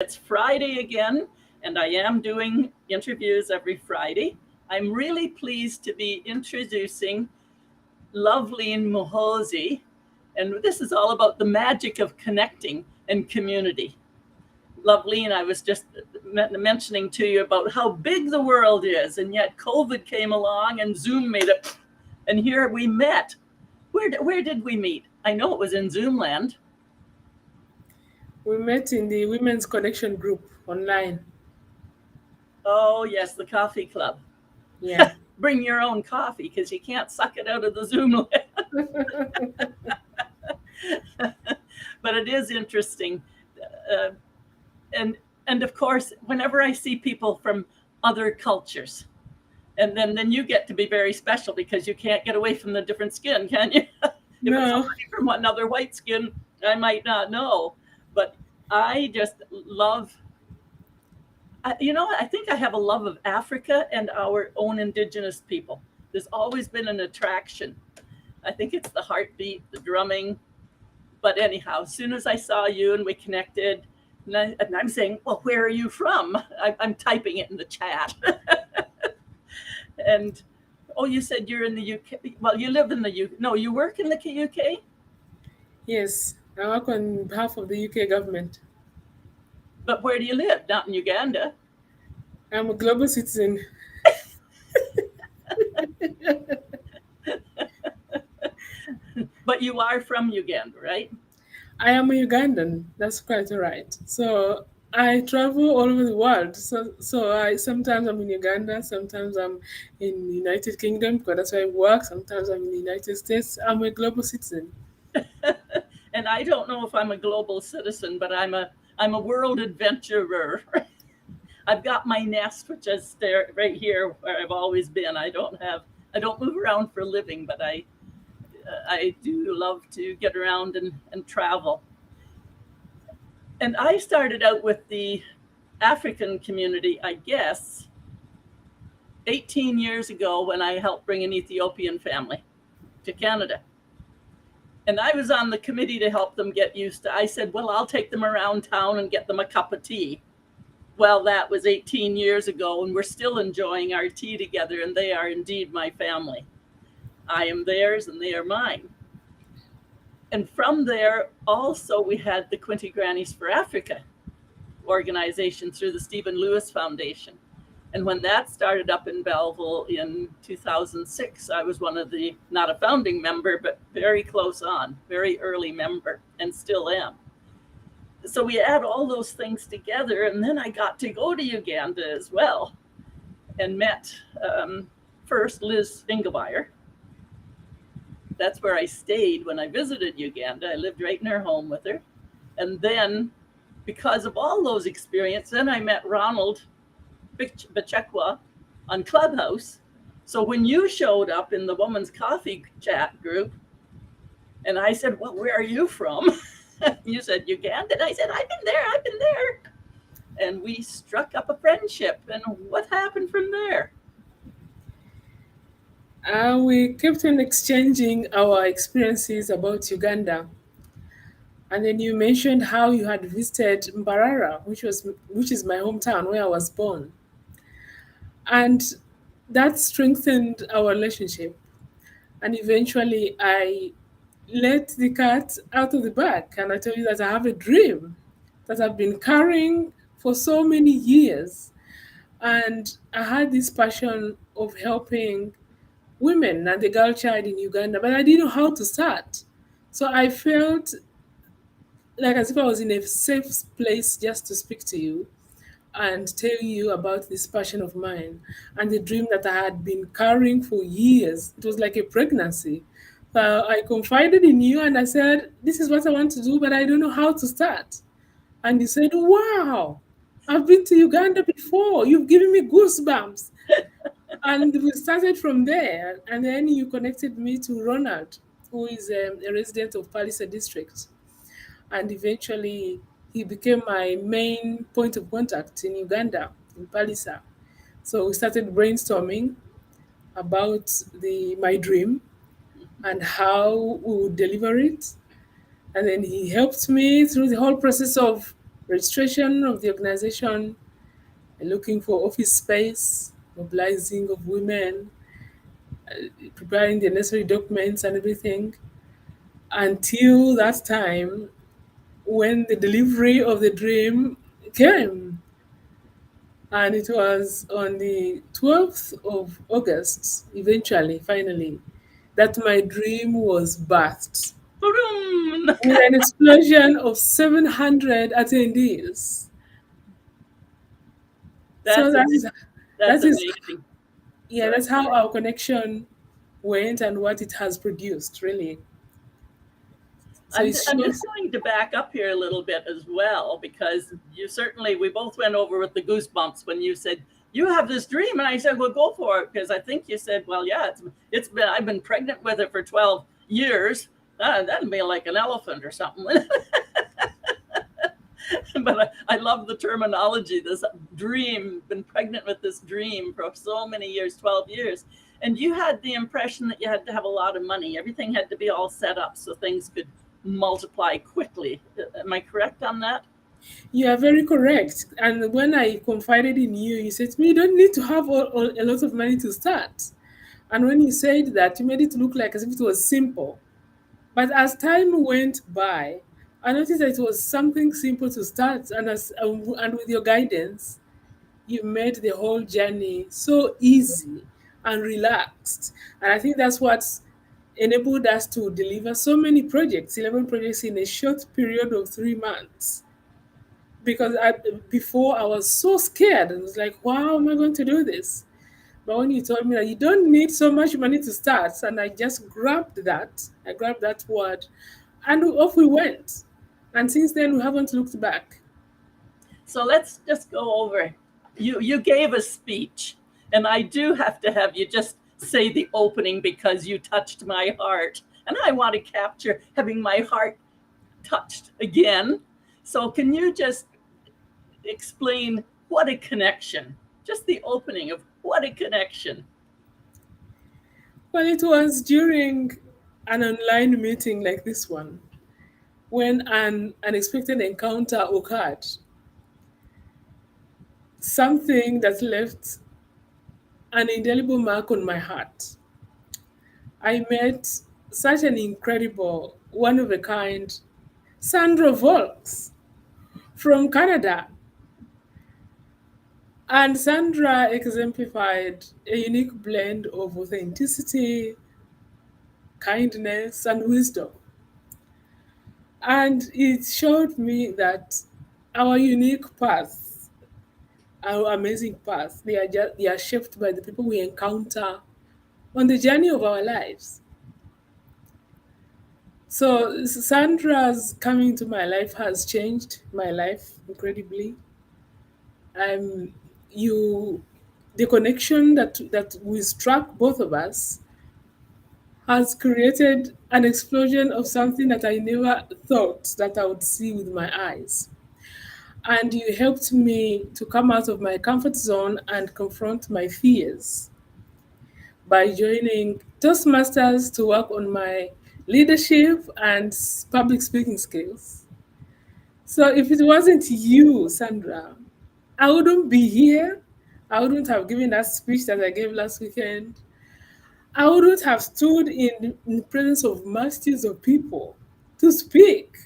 It's Friday again, and I am doing interviews every Friday. I'm really pleased to be introducing Loveleen Muhoozi, and this is all about the magic of connecting and community. Loveleen, I was just mentioning to you about how big the world is, and yet COVID came along and Zoom made it, and here we met. Where did we meet? I know it was in Zoomland. We met in the Women's Connection group online. Oh, yes, the coffee club. Yeah. Bring your own coffee because you can't suck it out of the Zoom. But it is interesting. Uh, and of course, whenever I see people from other cultures, and then you get to be very special because you can't get away from the different skin, can you? If it's No. somebody from another white skin, I might not know. But I just love, I think I have a love of Africa and our own indigenous people. There's always been an attraction. I think it's the heartbeat, the drumming. But anyhow, as soon as I saw you and we connected, and I'm saying, well, where are you from? I'm typing it in the chat. And, oh, you said you're in the UK. Well, you live in the UK. No, you work in the UK? Yes, I work on behalf of the UK government. But where do you live? Not in Uganda. I'm a global citizen. But you are from Uganda, right? I am a Ugandan. That's quite all right. So I travel all over the world. So I sometimes I'm in Uganda, sometimes I'm in the United Kingdom because that's where I work. Sometimes I'm in the United States. I'm a global citizen. And I don't know if I'm a global citizen, but I'm a world adventurer. I've got my nest, which is there right here where I've always been. I don't move around for a living, but I do love to get around and travel. And I started out with the African community, I guess, 18 years ago when I helped bring an Ethiopian family to Canada. And I was on the committee to help them get used to. I said, well, I'll take them around town and get them a cup of tea. Well, that was 18 years ago, and we're still enjoying our tea together, and they are indeed my family. I am theirs, and they are mine. And from there, also, we had the Quinte Grannies for Africa organization through the Stephen Lewis Foundation. And when that started up in Belleville in 2006, I was one of the, not a founding member, but very close on, very early member, and still am. So we add all those things together, and then I got to go to Uganda as well and met first Liz Ingabire. That's where I stayed when I visited Uganda. I lived right in her home with her. And then because of all those experiences, then I met Ronald Bichekwa on Clubhouse. So when you showed up in the women's coffee chat group, and I said, well, where are you from? You said Uganda. And I said, I've been there. And we struck up a friendship. And what happened from there? We kept on exchanging our experiences about Uganda. And then you mentioned how you had visited Mbarara, which is my hometown where I was born. And that strengthened our relationship. And eventually I let the cat out of the bag and I told you that I have a dream that I've been carrying for so many years. And I had this passion of helping women and the girl child in Uganda, but I didn't know how to start. So I felt like as if I was in a safe place just to speak to you and tell you about this passion of mine and the dream that I had been carrying for years. It was like a pregnancy. I confided in you and I said, this is what I want to do, but I don't know how to start. And you said, wow, I've been to Uganda before. You've given me goosebumps. And we started from there. And then you connected me to Ronald, who is a resident of Palisa district. And eventually he became my main point of contact in Uganda, in Palisa. So we started brainstorming about my dream and how we would deliver it. And then he helped me through the whole process of registration of the organization, looking for office space, mobilizing of women, preparing the necessary documents and everything, until that time when the delivery of the dream came. And it was on the 12th of August, eventually, finally, that my dream was birthed Boom! with an explosion of 700 attendees. So That's amazing. that That's is amazing. yeah, Sorry. that's how our connection went and what it has produced, really. So it I'm just shows. going to back up here a little bit as well, because you certainly, we both went over with the goosebumps when you said, you have this dream. And I said, well, go for it. Because I think you said, well, yeah, it's been, I've been pregnant with it for 12 years. That'd be like an elephant or something. But I love the terminology, this dream, been pregnant with this dream for so many years, 12 years. And you had the impression that you had to have a lot of money. Everything had to be all set up so things could multiply quickly. Am I correct on that? You are very correct. And when I confided in you, you said to me, you don't need to have a lot of money to start. And when you said that, you made it look like as if it was simple. But as time went by, I noticed that it was something simple to start. And with your guidance, you made the whole journey so easy and relaxed. And I think that's what enabled us to deliver so many projects, 11 projects in a short period of 3 months. Because before I was so scared and was like, wow, am I going to do this? But when you told me that you don't need so much money to start, and I grabbed that word, and off we went. And since then, we haven't looked back. So let's just go over. You gave a speech, and I do have to have you just say the opening because you touched my heart. And I want to capture having my heart touched again. So can you just explain what a connection? Just the opening of what a connection. Well, it was during an online meeting like this one when an unexpected encounter occurred. Something that left an indelible mark on my heart. I met such an incredible, one of a kind Sandra Volks from Canada. And Sandra exemplified a unique blend of authenticity, kindness, and wisdom. And it showed me that our unique paths, our amazing paths, they are shaped by the people we encounter on the journey of our lives. So Sandra's coming to my life has changed my life incredibly. Um, you, the connection that we struck both of us has created an explosion of something that I never thought that I would see with my eyes. And you helped me to come out of my comfort zone and confront my fears by joining Toastmasters to work on my leadership and public speaking skills. So if it wasn't you, Sandra, I wouldn't be here. I wouldn't have given that speech that I gave last weekend. I wouldn't have stood in the presence of multitudes of people to speak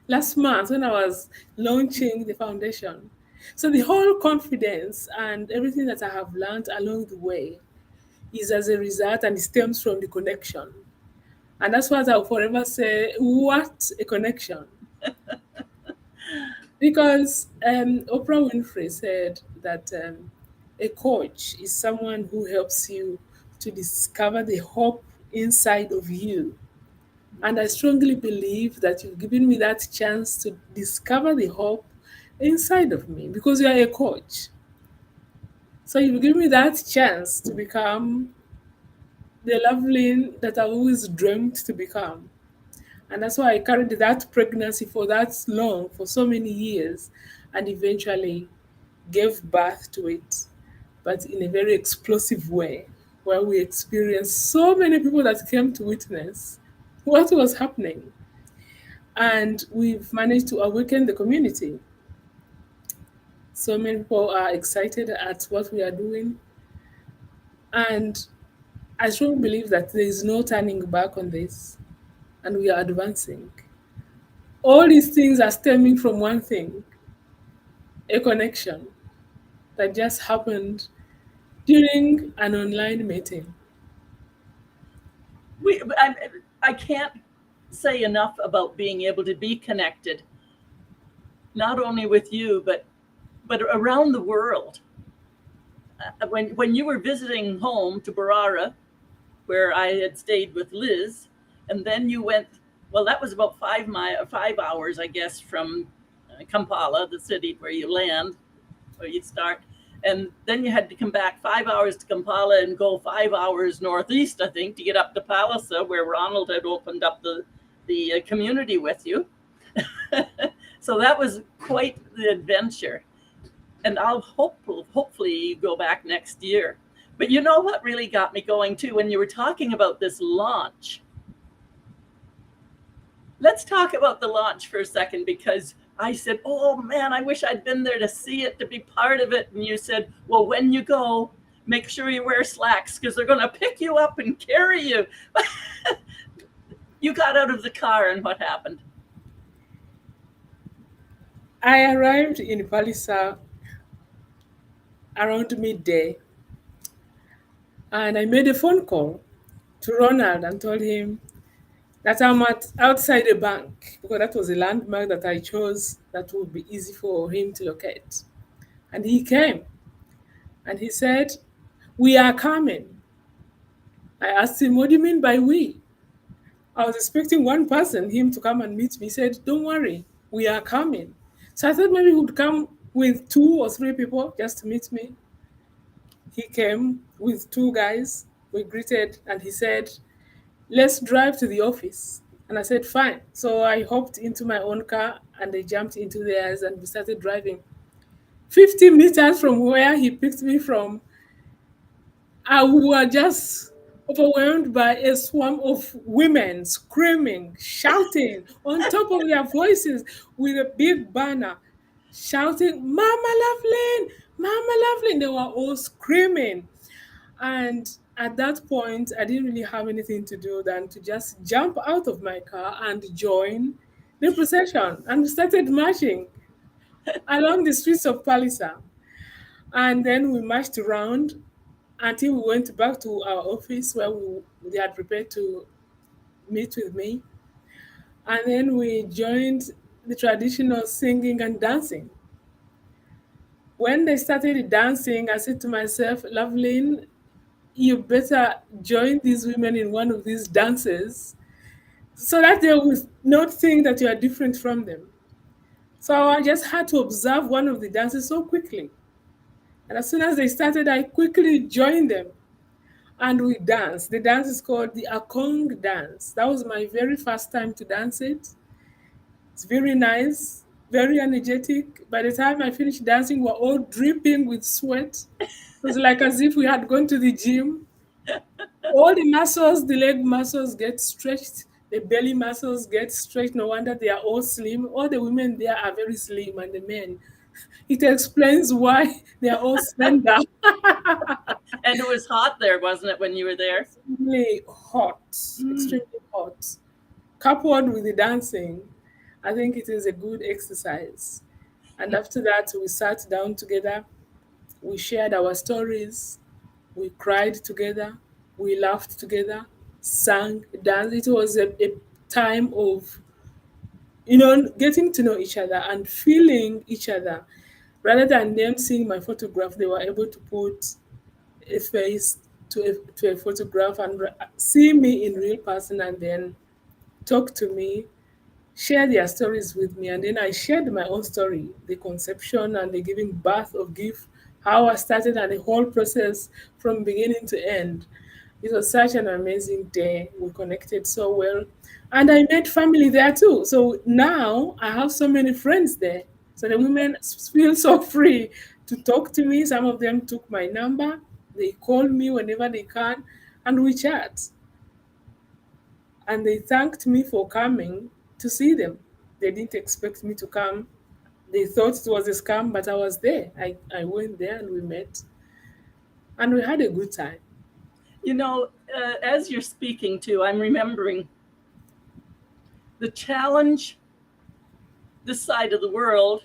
last month when I was launching the foundation. So the whole confidence and everything that I have learned along the way is as a result and it stems from the connection. And that's what I'll forever say, what a connection. Because Oprah Winfrey said that a coach is someone who helps you to discover the hope inside of you. And I strongly believe that you've given me that chance to discover the hope inside of me because you are a coach. So you've given me that chance to become the Loveleen that I always dreamed to become. And that's why I carried that pregnancy for that long, for so many years, and eventually gave birth to it, but in a very explosive way, where we experienced so many people that came to witness what was happening. And we've managed to awaken the community. So many people are excited at what we are doing. And I strongly believe that there is no turning back on this, and we are advancing. All these things are stemming from one thing, a connection that just happened during an online meeting. We, I can't say enough about being able to be connected, not only with you, but around the world. When you were visiting home to Barara, where I had stayed with Liz, and then you went. Well, that was about 5 hours, I guess, from Kampala, the city where you land, where you start, and then you had to come back 5 hours to Kampala and go 5 hours northeast, I think, to get up to Palisa, where Ronald had opened up the community with you. So that was quite the adventure, and hopefully go back next year. But you know what really got me going too, when you were talking about this launch. Let's talk about the launch for a second, because I said, oh man, I wish I'd been there to see it, to be part of it. And you said, well, when you go, make sure you wear slacks because they're going to pick you up and carry you. You got out of the car, and what happened? I arrived in Palisa around midday, and I made a phone call to Ronald and told him that I'm outside a bank, because that was a landmark that I chose that would be easy for him to locate. And he came and he said, we are coming. I asked him, what do you mean by we? I was expecting one person, him, to come and meet me. He said, don't worry, we are coming. So I thought maybe he would come with 2 or 3 people just to meet me. He came with 2 guys. We greeted, and he said, let's drive to the office. And I said, fine. So I hopped into my own car and I jumped into theirs and we started driving. 50 meters from where he picked me from, I was just overwhelmed by a swarm of women screaming, shouting on top of their voices with a big banner, shouting, Mama Loveleen, Mama Loveleen. They were all screaming. And at that point, I didn't really have anything to do than to just jump out of my car and join the procession. And we started marching along the streets of Palisa. And then we marched around until we went back to our office where they had prepared to meet with me. And then we joined the traditional singing and dancing. When they started dancing, I said to myself, Loveleen, you better join these women in one of these dances so that they will not think that you are different from them. So I just had to observe one of the dances so quickly. And as soon as they started, I quickly joined them and we danced. The dance is called the Akong dance. That was my very first time to dance it. It's very nice, very energetic. By the time I finished dancing, we're all dripping with sweat. It was like as if we had gone to the gym. All the muscles, the leg muscles get stretched, the belly muscles get stretched. No wonder they are all slim. All the women there are very slim, and the men. It explains why they are all slender. And it was hot there, wasn't it, when you were there? Extremely hot, extremely hot. Coupled with the dancing, I think it is a good exercise. And after that, we sat down together, we shared our stories, we cried together, we laughed together, sang, danced. It was a time of, getting to know each other and feeling each other. Rather than them seeing my photograph, they were able to put a face to a photograph and see me in real person and then talk to me, share their stories with me. And then I shared my own story, the conception and the giving birth of GIF, how I started and the whole process from beginning to end. It was such an amazing day. We connected so well. And I made family there too. So now I have so many friends there. So the women feel so free to talk to me. Some of them took my number. They call me whenever they can and we chat. And they thanked me for coming to see them. They didn't expect me to come. They thought it was a scam, but I was there. I went there and we met and we had a good time. You know, as you're speaking to, I'm remembering the challenge this side of the world,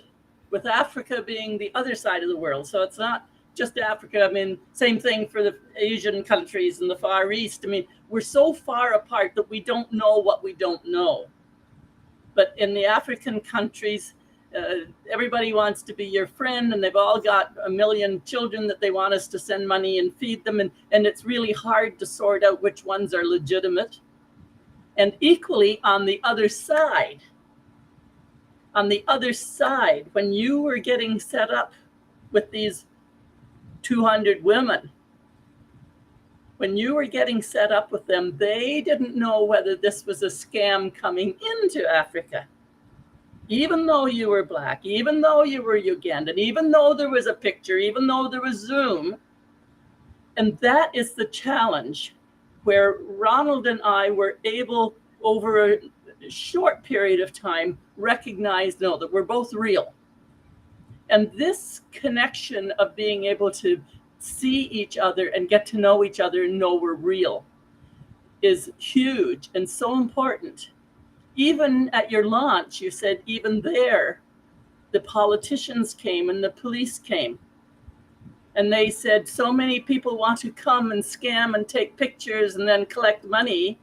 with Africa being the other side of the world. So it's not just Africa. I mean, same thing for the Asian countries in the Far East. I mean, we're so far apart that we don't know what we don't know. But in the African countries, everybody wants to be your friend, and they've all got a million children that they want us to send money and feed them. And it's really hard to sort out which ones are legitimate. And equally on the other side, when you were getting set up with these 200 women, when you were getting set up with them, they didn't know whether this was a scam coming into Africa. Even though you were Black, even though you were Ugandan, even though there was a picture, even though there was Zoom. And that is the challenge where Ronald and I were able, over a short period of time, recognize, no, that we're both real. And this connection of being able to see each other and get to know each other and know we're real is huge and so important. Even at your launch, you said even there, the politicians came and the police came. And they said, so many people want to come and scam and take pictures and then collect money,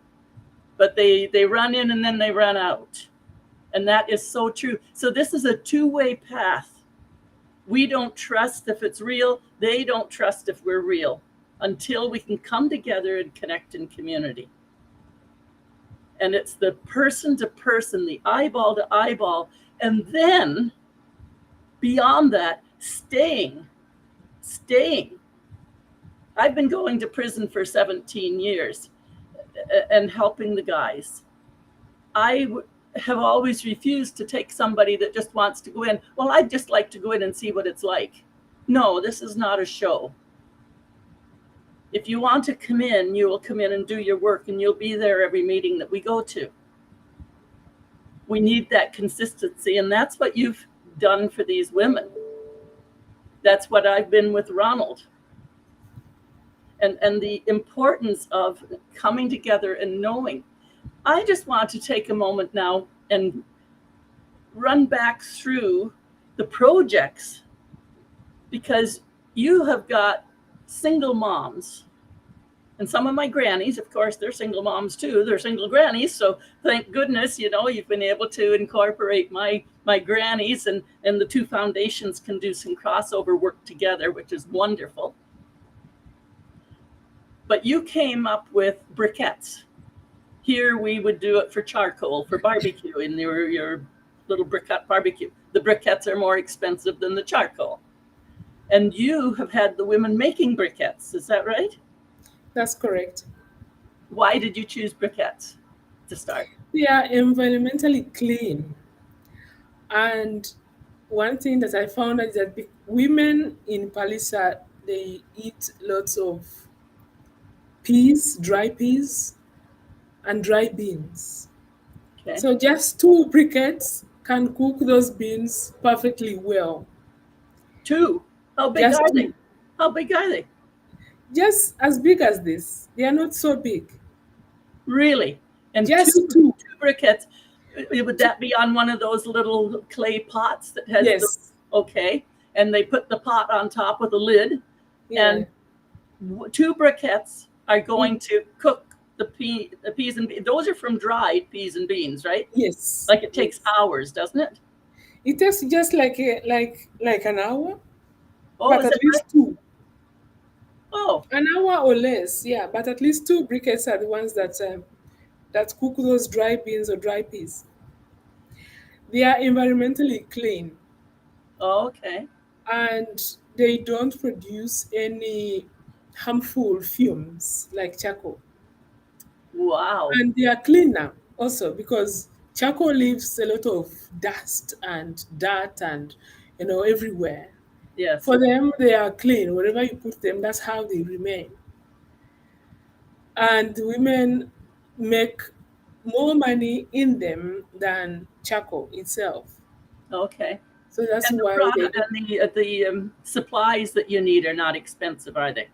but they run in and then they run out. And that is so true. So this is a two-way path. We don't trust if it's real. They don't trust if we're real until we can come together and connect in community. And it's the person to person, the eyeball to eyeball. And then beyond that, staying. I've been going to prison for 17 years and helping the guys. I have always refused to take somebody that just wants to go in. Well, I'd just like to go in and see what it's like. No, this is not a show. If you want to come in, you will come in and do your work, and you'll be there every meeting that we go to. We need that consistency, and that's what you've done for these women. That's what I've been with Ronald. And the importance of coming together and knowing. I just want to take a moment now and run back through the projects, because you have got single moms. And some of my grannies, of course, they're single moms too. They're single grannies. So thank goodness, you've been able to incorporate my grannies, and the two foundations can do some crossover work together, which is wonderful. But you came up with briquettes. Here we would do it for charcoal, for barbecue, in your little briquette barbecue. The briquettes are more expensive than the charcoal. And you have had the women making briquettes, is that right? That's correct. Why did you choose briquettes to start? They are environmentally clean. And one thing that I found is that women in Palisa, they eat lots of peas, dry peas, and dry beans. Okay. So just 2 briquettes can cook those beans perfectly well. 2? How big Just are 2. they? How big are they? Just as big as this. They are not so big. Really? And Just 2 2. briquettes. Would that be on one of those little clay pots that has Yes. Okay. And they put the pot on top with a lid. Yeah. And 2 briquettes are going to cook the peas and beans. Those are from dried peas and beans, right? Yes. Like it takes hours, doesn't it? It takes just like an hour, Oh, but is at it least right? 2. Oh, An hour or less, yeah. But at least 2 briquettes are the ones that cook those dry beans or dry peas. They are environmentally clean, okay. and they don't produce any harmful fumes like charcoal. Wow. And they are cleaner also because charcoal leaves a lot of dust and dirt and everywhere. Yes. For them, they are clean. Wherever you put them, that's how they remain. And women make more money in them than charcoal itself. Okay. So that's And the why they product do. and the supplies that you need are not expensive, are they?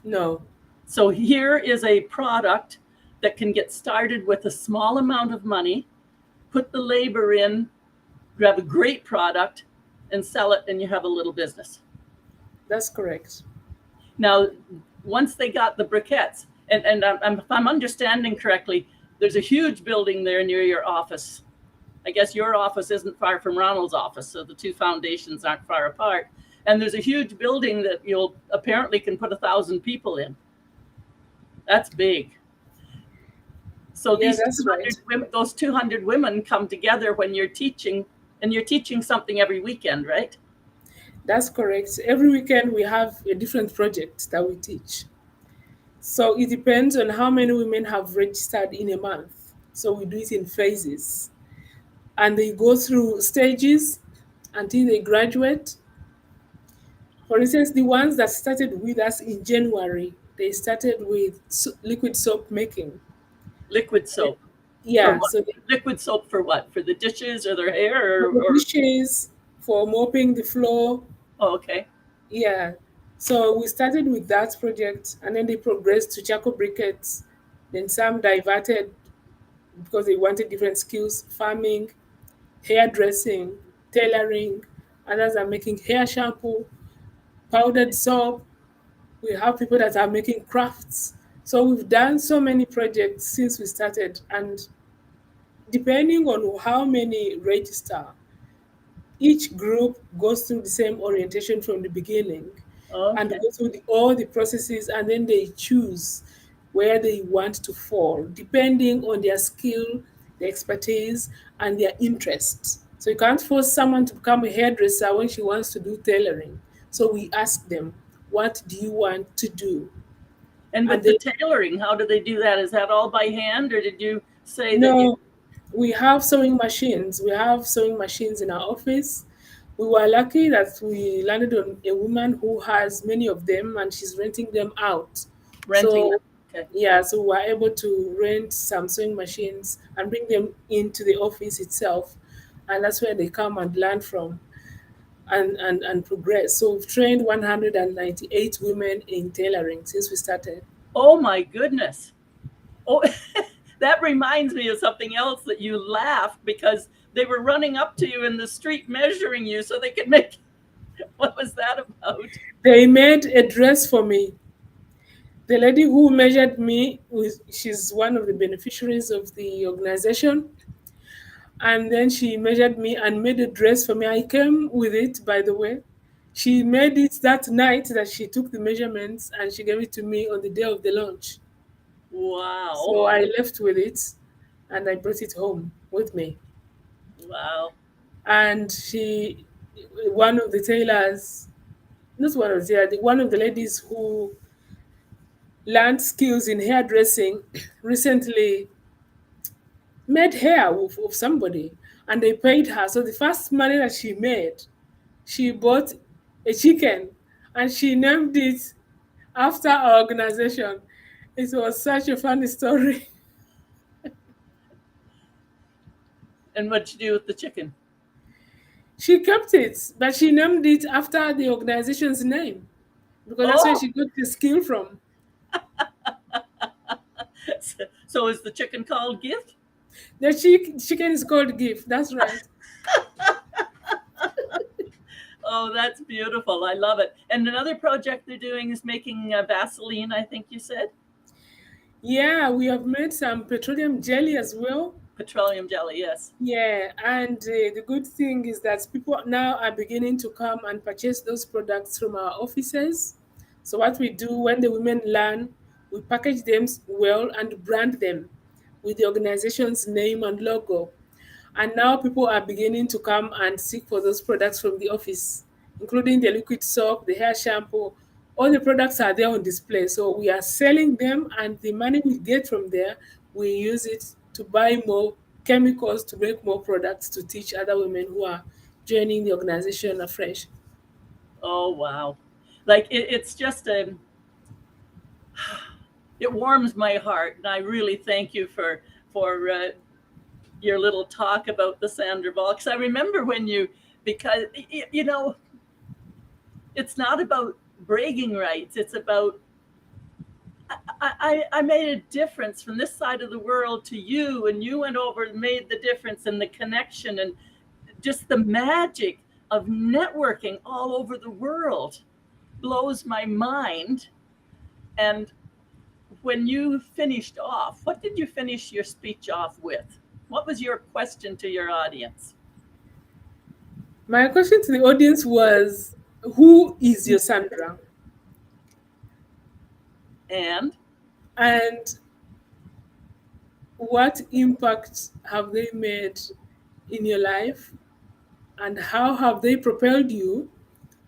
No, So here is a product that can get started with a small amount of money, put the labor in, you have a great product, and sell it, and you have a little business. that's correct. Now, once they got the briquettes, and if I'm understanding correctly, there's a huge building there near your office. I guess your office isn't far from Ronald's office, so the two foundations aren't far apart. And there's a huge building that you'll apparently can put 1,000 people in. That's big. So Yeah, these that's 200 right. women, those 200 women come together when you're teaching, and you're teaching something every weekend, right? That's correct. Every weekend we have a different project that we teach. So it depends on how many women have registered in a month. So we do it in phases. And they go through stages until they graduate. For instance, the ones that started with us in January, they started with liquid soap making. Liquid soap for Yeah, what? so Liquid soap for what? For the dishes or their hair, for the or dishes, for mopping the floor. oh, okay. Yeah. So we started with that project and then they progressed to charcoal briquettes. Then some diverted because they wanted different skills, farming, hairdressing, tailoring. Others are making hair shampoo, powdered soap. We have people that are making crafts. So we've done so many projects since we started, and depending on how many register, each group goes through the same orientation from the beginning and Okay. go through all the processes, and then they choose where they want to fall depending on their skill, their expertise, and their interests. So you can't force someone to become a hairdresser when she wants to do tailoring. So we ask them, what do you want to do? And And with the they tailoring, how do they do that? Is that all by hand, or did you say that you? no, we have sewing machines. We have sewing machines in our office. We were lucky that we landed on a woman who has many of them and she's renting them out. Renting them? So, Okay. yeah, so we were able to rent some sewing machines and bring them into the office itself. And that's where they come and learn from and progress. So we've trained 198 women in tailoring since we started. Oh my goodness. Oh, that reminds me of something else that you laughed because they were running up to you in the street measuring you so they could make. What was that about? They made a dress for me. The lady who measured me, she's one of the beneficiaries of the organization. And then she measured me and made a dress for me. I came with it, by the way. She made it that night that she took the measurements and she gave it to me on the day of the launch. Wow. So I left with it and I brought it home with me. Wow. And she, one of the tailors, not one of the, one of the ladies who learned skills in hairdressing recently made hair of somebody and they paid her. So the first money that she made, she bought a chicken and she named it after our organization. It was such a funny story. And what'd you do with the chicken? She kept it, but she named it after the organization's name because that's where Oh, she got the skill from. so is the chicken called gift? The chicken is called GIF. That's right. Oh, that's beautiful. I love it. And another project they're doing is making Vaseline, I think you said. Yeah, we have made some petroleum jelly as well. Petroleum jelly, yes. Yeah, and the good thing is that people now are beginning to come and purchase those products from our offices. So, what we do when the women learn, we package them well and brand them with the organization's name and logo. And now people are beginning to come and seek for those products from the office, including the liquid soap, the hair shampoo. All the products are there on display. So we are selling them, and the money we get from there, we use it to buy more chemicals to make more products to teach other women who are joining the organization afresh. Oh, wow. Like it's just it warms my heart, and I really thank you for your little talk about the Sandra ball. Because I remember when you because it's not about bragging rights. It's about I made a difference from this side of the world to you, and you went over and made the difference, and the connection and just the magic of networking all over the world blows my mind. And when you finished off, what did you finish your speech off with? What was your question to your audience? My question to the audience was, who is your Sandra? And And what impact have they made in your life? And how have they propelled you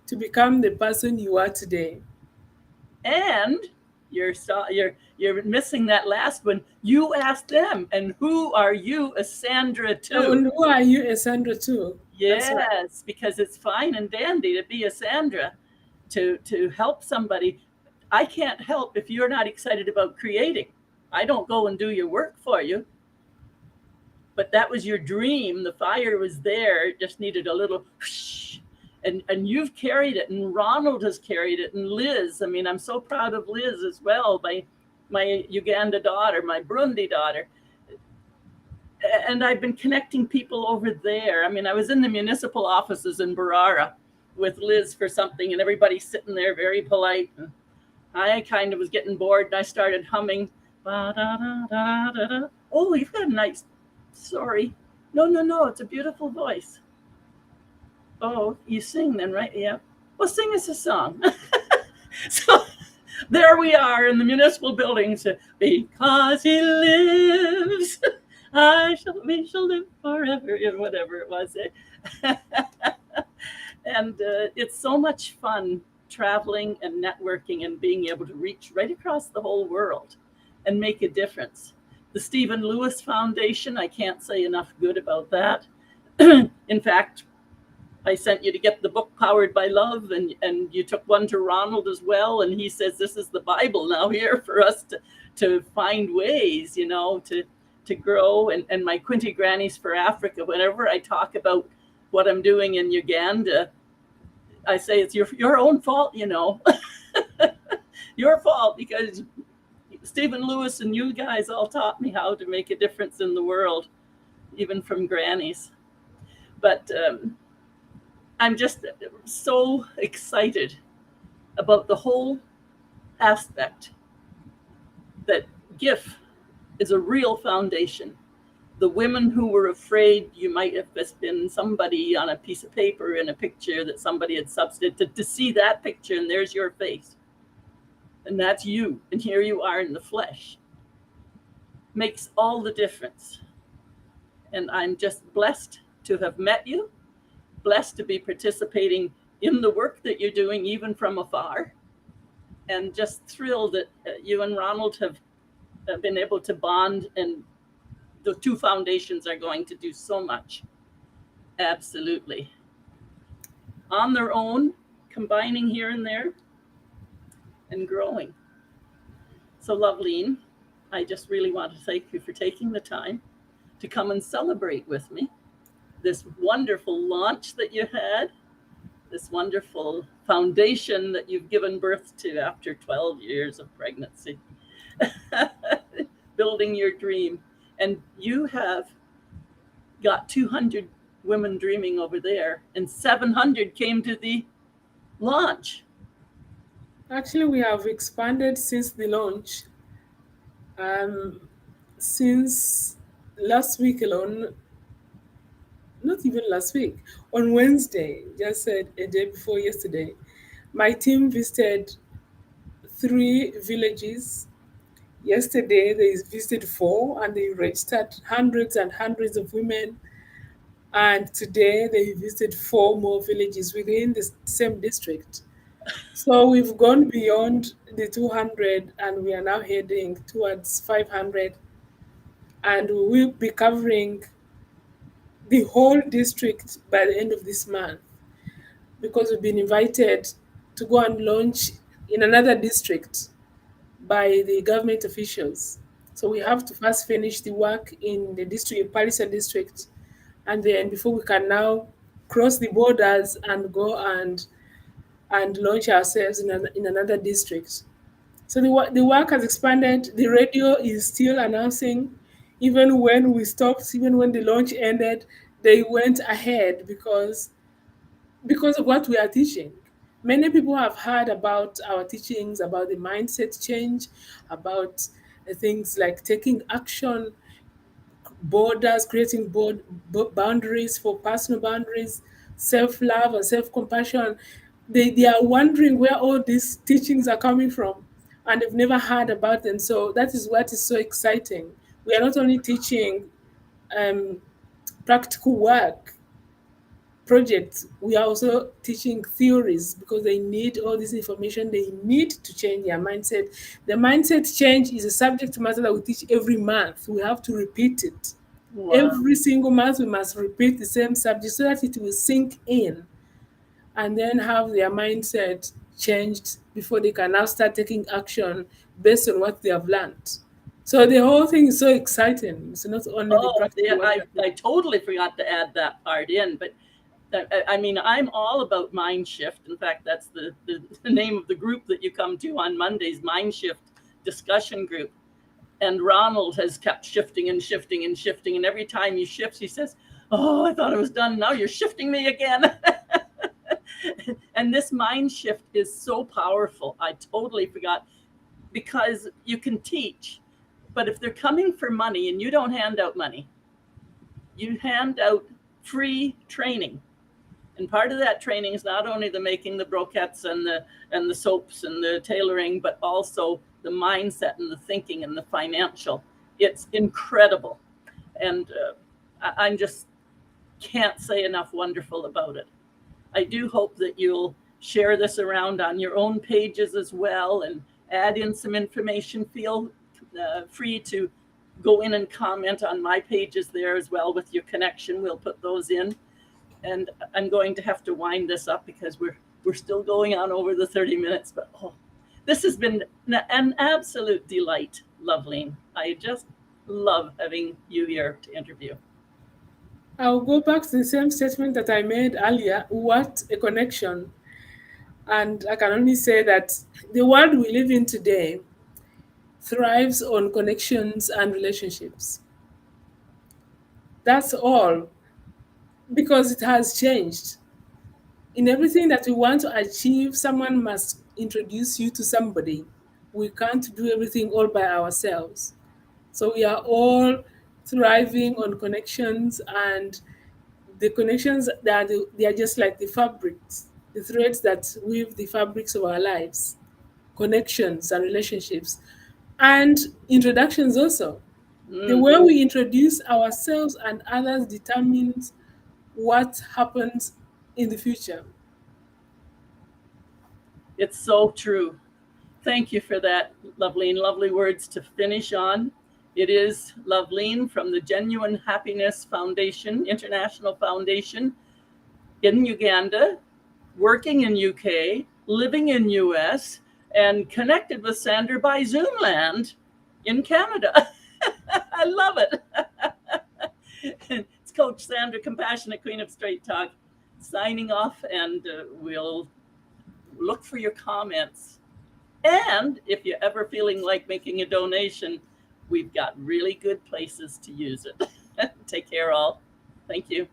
to become the person you are today? and you're missing that last one. You asked them, and who are you a Sandra Oh, to? and who are you, a Sandra, too? That's right. Yes, because it's fine and dandy to be a Sandra, to help somebody. I can't help if you're not excited about creating. I don't go and do your work for you. But that was your dream. The fire was there. It just needed a little whoosh. And you've carried it, and Ronald has carried it, and Liz. I mean, I'm so proud of Liz as well, my Uganda daughter, my Burundi daughter. And I've been connecting people over there. I mean, I was in the municipal offices in Barara with Liz for something, and everybody's sitting there very polite. And I kind of was getting bored, and I started humming. Oh, you've got a nice. Sorry. No. It's a beautiful voice. Oh, you sing then, right? Yeah. Well, sing us a song. So there we are in the municipal buildings. Because he lives, we shall live forever, whatever it was. And it's so much fun traveling and networking and being able to reach right across the whole world and make a difference. The Stephen Lewis Foundation, I can't say enough good about that. In fact, I sent you to get the book Powered by Love, and you took one to Ronald as well. And he says, this is the Bible now here for us to find ways, to grow. And my Quinte Grannies for Africa, whenever I talk about what I'm doing in Uganda, I say it's your own fault, your fault, because Stephen Lewis and you guys all taught me how to make a difference in the world, even from grannies. But I'm just so excited about the whole aspect that GHIF is a real foundation. The women who were afraid you might have just been somebody on a piece of paper in a picture that somebody had substituted, to see that picture and there's your face. And that's you. And here you are in the flesh. Makes all the difference. And I'm just blessed to have met you, blessed to be participating in the work that you're doing, even from afar, and just thrilled that you and Ronald have been able to bond, and the two foundations are going to do so much. Absolutely. On their own, combining here and there, and growing. So Loveleen, I just really want to thank you for taking the time to come and celebrate with me this wonderful launch that you had, this wonderful foundation that you've given birth to after 12 years of pregnancy, building your dream. And you have got 200 women dreaming over there, and 700 came to the launch. Actually, we have expanded since the launch. Since last week alone, not even last week, on Wednesday, just said a day before yesterday, my team visited 3 villages. Yesterday, they visited 4, and they registered hundreds and hundreds of women. And today, they visited 4 more villages within the same district. So we've gone beyond the 200, and we are now heading towards 500. And we will be covering the whole district by the end of this month, because we've been invited to go and launch in another district by the government officials. So we have to first finish the work in the district, Palisa district, and then before we can now cross the borders and go and launch ourselves in another district. So the work has expanded. The radio is still announcing, even when we stopped, even when the launch ended, they went ahead because of what we are teaching. Many people have heard about our teachings, about the mindset change, about things like taking action, borders, creating boundaries for personal boundaries, self love, and self compassion. They are wondering where all these teachings are coming from, and they've never heard about them. So that is what is so exciting. We are not only teaching um, practical work projects, we are also teaching theories because they need all this information. They need to change their mindset. The mindset change is a subject matter that we teach every month. We have to repeat it. Wow. Every single month, we must repeat the same subject so that it will sink in and then have their mindset changed before they can now start taking action based on what they have learned. So the whole thing is so exciting. It's not only the Oh, yeah, practical work that we I totally forgot to add that part in, but I mean, I'm all about mind shift. In fact, that's the name of the group that you come to on Mondays, Mind Shift Discussion Group. And Ronald has kept shifting and shifting and shifting. And every time he shifts, he says, "Oh, I thought I was done. Now you're shifting me again." And this mind shift is so powerful. I totally forgot, because you can teach, but if they're coming for money and you don't hand out money, you hand out free training. And part of that training is not only the making the brochettes and the soaps and the tailoring, but also the mindset and the thinking and the financial. It's incredible. And I'm just can't say enough wonderful about it. I do hope that you'll share this around on your own pages as well and add in some information. Feel free to go in and comment on my pages there as well with your connection. We'll put those in. And I'm going to have to wind this up because we're still going on over the 30 minutes. But this has been an absolute delight, Loveleen. I just love having you here to interview. I'll go back to the same statement that I made earlier. What a connection. And I can only say that the world we live in today thrives on connections and relationships. That's all, because it has changed. In everything that we want to achieve, someone must introduce you to somebody. We can't do everything all by ourselves. So we are all thriving on connections, and the connections that they are just like the fabrics, the threads that weave the fabrics of our lives, connections and relationships, and introductions also. The way Mhm. we introduce ourselves and others determines what happens in the future. It's so true. Thank you for that, Loveleen. Lovely words to finish on. It is Loveleen from the Genuine Happiness Foundation, International Foundation in Uganda, working in UK, living in US, and connected with Sandra by Zoom land in Canada. I love it. It's Coach Sandra, Compassionate Queen of Straight Talk, signing off, and we'll look for your comments. And if you're ever feeling like making a donation, we've got really good places to use it. Take care, all. Thank you.